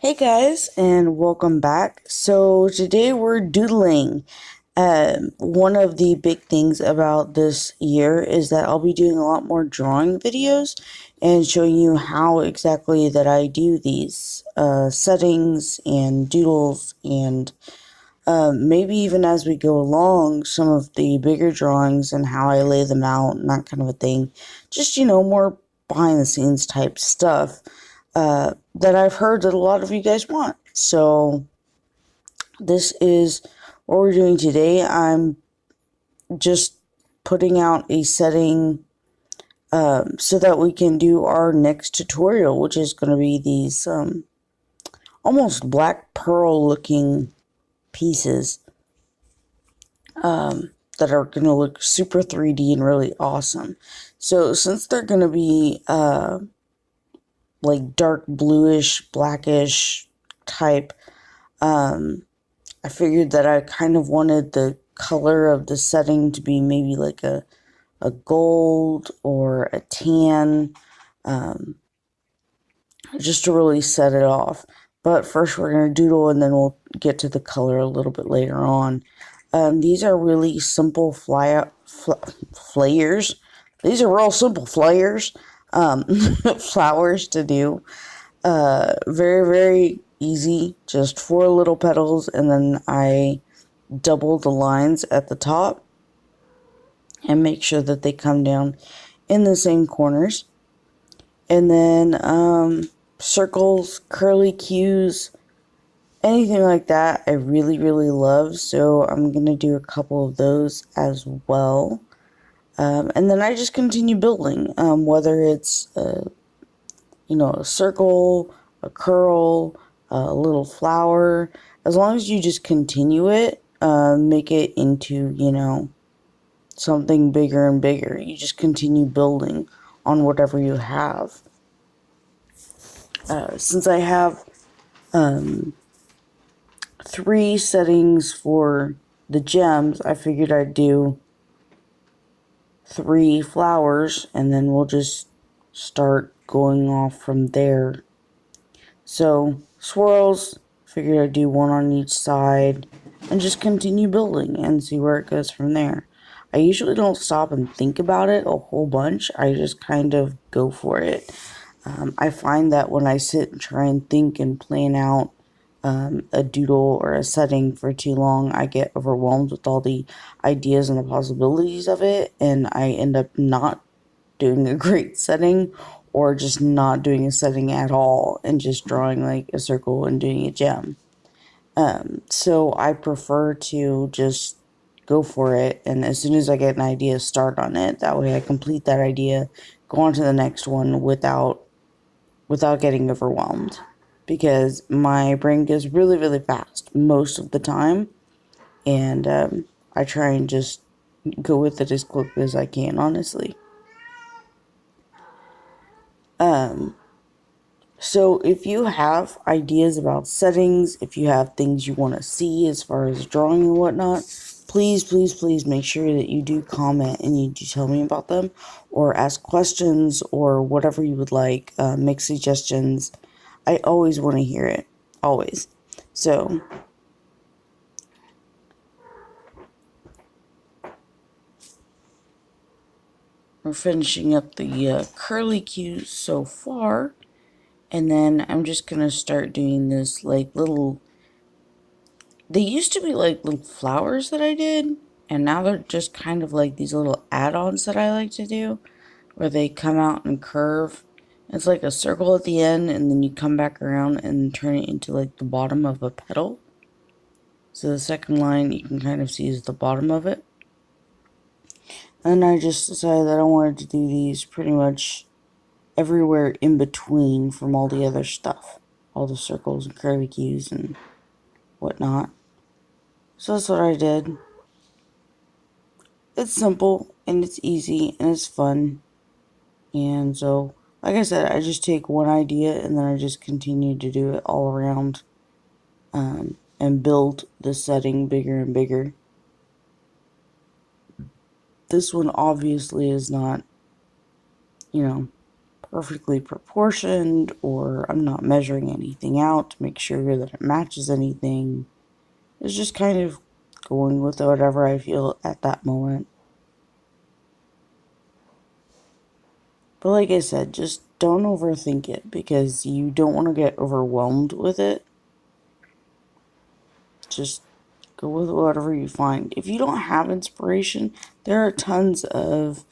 Hey guys, and welcome back. So today we're doodling. One of the big things about this year is that I'll be doing a lot more drawing videos and showing you how exactly that I do these settings and doodles and maybe even as we go along some of the bigger drawings and how I lay them out and that kind of a thing. Just, more behind the scenes type stuff that I've heard that a lot of you guys want. So this is what we're doing today. I'm just putting out a setting so that we can do our next tutorial, which is going to be these almost black pearl looking pieces that are going to look super 3D and really awesome. So since they're going to be like dark bluish, blackish type, I figured that I kind of wanted the color of the setting to be maybe like a gold or a tan, just to really set it off. But first we're going to doodle and then we'll get to the color a little bit later on. These are really simple flayers. These are real simple flayers, flowers to do. Very, very easy. Just 4 little petals, and then I double the lines at the top and make sure that they come down in the same corners. And then circles, curly cues, anything like that I really, really love. So I'm going to do a couple of those as well. And then I just continue building, whether it's a circle, a curl, a little flower. As long as you just continue it, make it into, something bigger and bigger. You just continue building on whatever you have. Since I have 3 settings for the gems, I figured I'd do 3 flowers, and then we'll just start going off from there. So, swirls, figured I'd do 1 on each side, and just continue building and see where it goes from there. I usually don't stop and think about it a whole bunch, I just kind of go for it. I find that when I sit and try and think and plan out a doodle or a setting for too long, I get overwhelmed with all the ideas and the possibilities of it, and I end up not doing a great setting or just not doing a setting at all and just drawing like a circle and doing a gem. So I prefer to just go for it, and as soon as I get an idea, start on it. That way I complete that idea, go on to the next one without getting overwhelmed, because my brain goes really, really fast most of the time, and I try and just go with it as quickly as I can, honestly. So if you have ideas about settings, if you have things you want to see as far as drawing and whatnot, please, please, please make sure that you do comment and you do tell me about them, or ask questions, or whatever you would like, make suggestions. I always want to hear it. Always. So, we're finishing up the curly cues so far. And then I'm just going to start doing this like little... They used to be like little flowers that I did, and now they're just kind of like these little add-ons that I like to do, where they come out and curve. It's like a circle at the end, and then you come back around and turn it into like the bottom of a petal. So the second line you can kind of see is the bottom of it. And I just decided that I wanted to do these pretty much everywhere in between from all the other stuff. All the circles and curly cues and whatnot. So that's what I did. It's simple and it's easy and it's fun. And so, like I said, I just take one idea and then I just continue to do it all around, and build the setting bigger and bigger. This one obviously is not, perfectly proportioned, or I'm not measuring anything out to make sure that it matches anything. It's just kind of going with whatever I feel at that moment. But like I said, just don't overthink it because you don't want to get overwhelmed with it. Just go with whatever you find. If you don't have inspiration, there are tons of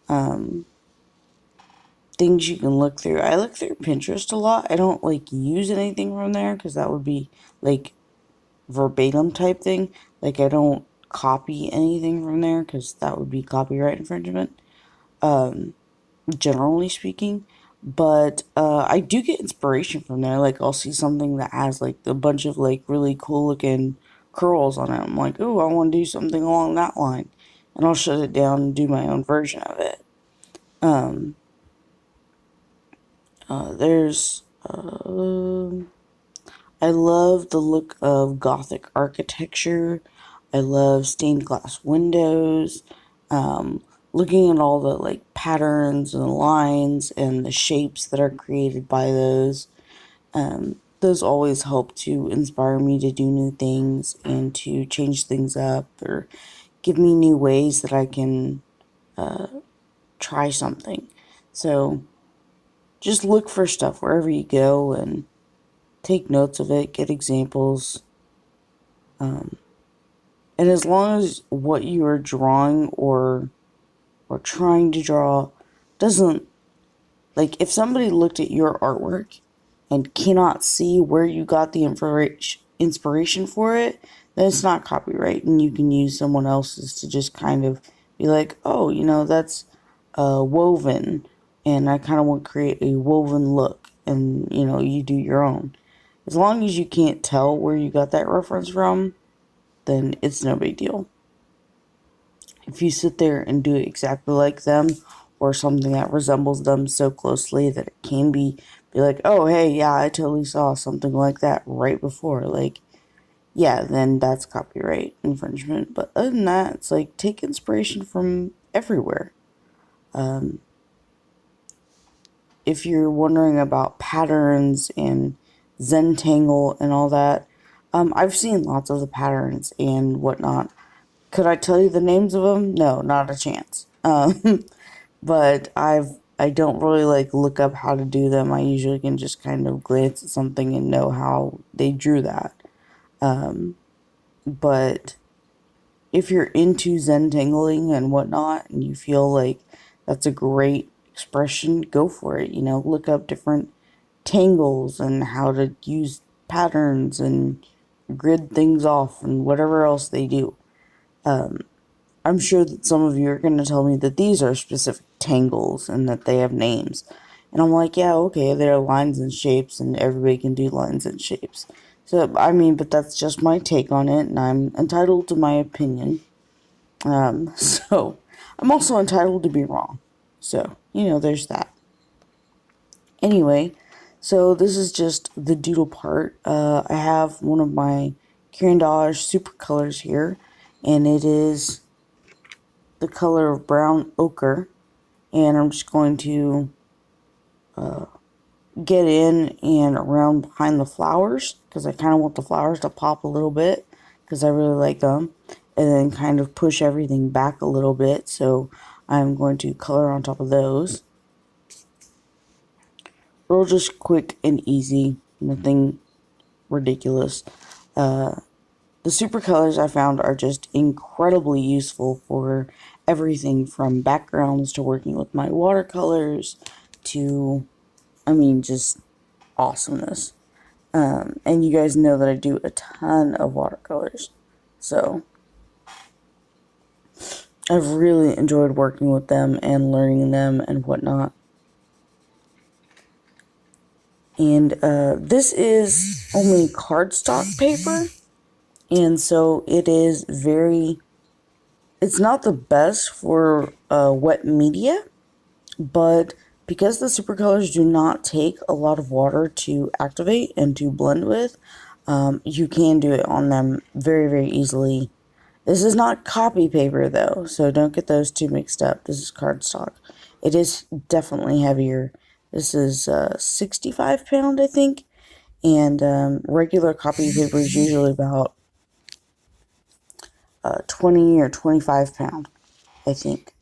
um, things you can look through. I look through Pinterest a lot. I don't like use anything from there because that would be like verbatim type thing. Like I don't copy anything from there because that would be copyright infringement. Um, Generally speaking. But I do get inspiration from there. Like I'll see something that has like a bunch of like really cool looking curls on it. I'm like, oh, I want to do something along that line, and I'll shut it down and do my own version of it. Um, there's I love the look of Gothic architecture. I love stained glass windows. Um, Looking at all the like patterns and lines and the shapes that are created by those. Those always help to inspire me to do new things and to change things up or give me new ways that I can try something. So just look for stuff wherever you go and take notes of it, get examples. And as long as what you are drawing or trying to draw doesn't, like, if somebody looked at your artwork and cannot see where you got the inspiration for it, then it's not copyright, and you can use someone else's to just kind of be like, oh, that's woven, and I kind of want to create a woven look, and you do your own. As long as you can't tell where you got that reference from, then it's no big deal. If you sit there and do it exactly like them or something that resembles them so closely that it can be like, oh, hey, yeah, I totally saw something like that right before, like, yeah, then that's copyright infringement. But other than that, it's like take inspiration from everywhere. um, if you're wondering about patterns and Zentangle and all that, I've seen lots of the patterns and whatnot. Could I tell you the names of them? No, not a chance. But I don't really like look up how to do them. I usually can just kind of glance at something and know how they drew that. But if you're into Zentangling and whatnot, and you feel like that's a great expression, go for it. Look up different tangles and how to use patterns and grid things off and whatever else they do. I'm sure that some of you are going to tell me that these are specific tangles and that they have names. And I'm like, yeah, okay, there are lines and shapes, and everybody can do lines and shapes. So, I mean, but that's just my take on it, and I'm entitled to my opinion. So, I'm also entitled to be wrong. So, there's that. Anyway, so this is just the doodle part. I have one of my Kieran Dollar super colors here, and it is the color of brown ochre, and I'm just going to get in and around behind the flowers because I kind of want the flowers to pop a little bit because I really like them, and then kind of push everything back a little bit. So I'm going to color on top of those. Real just quick and easy, nothing ridiculous. The super colors I found are just incredibly useful for everything from backgrounds to working with my watercolors to, I mean, just awesomeness. And you guys know that I do a ton of watercolors. So I've really enjoyed working with them and learning them and whatnot. And this is only cardstock paper. And so it is it's not the best for wet media, but because the supercolors do not take a lot of water to activate and to blend with, you can do it on them very, very easily. This is not copy paper though, so don't get those two mixed up. This is cardstock. It is definitely heavier This is 65 pound, I think, and regular copy paper is usually about 20 or 25 pound, I think.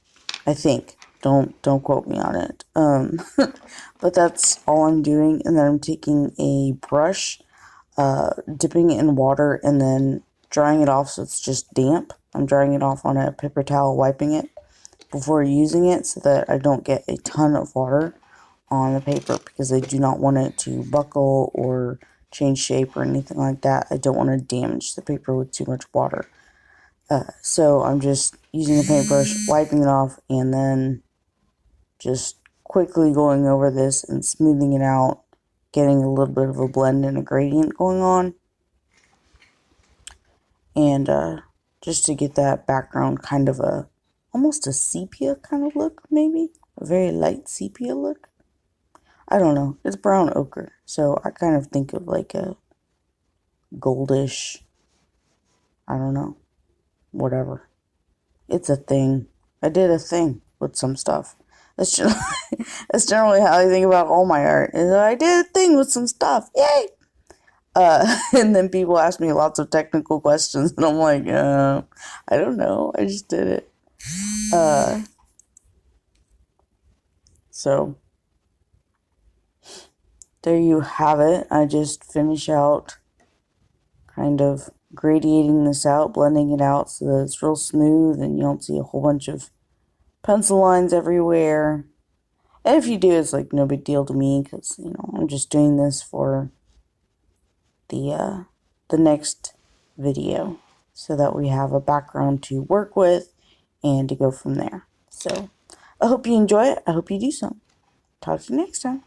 Don't quote me on it. But that's all I'm doing, and then I'm taking a brush, dipping it in water, and then drying it off so it's just damp. I'm drying it off on a paper towel, wiping it before using it so that I don't get a ton of water on the paper, because I do not want it to buckle or change shape or anything like that. I don't want to damage the paper with too much water. So I'm just using a paintbrush, wiping it off, and then just quickly going over this and smoothing it out, getting a little bit of a blend and a gradient going on, and just to get that background kind of almost a sepia kind of look, maybe a very light sepia look. I don't know, it's brown ochre, so I kind of think of like a goldish, I don't know, whatever. It's a thing. I did a thing with some stuff. That's just, that's generally how I think about all my art. Is I did a thing with some stuff. Yay! And then people ask me lots of technical questions, and I'm like, I don't know. I just did it. So there you have it. I just finish out kind of gradiating this out, blending it out so that it's real smooth and you don't see a whole bunch of pencil lines everywhere. And if you do, it's like no big deal to me, because, you know, I'm just doing this for the next video so that we have a background to work with and to go from there. So I hope you enjoy it. I hope you do some. Talk to you next time.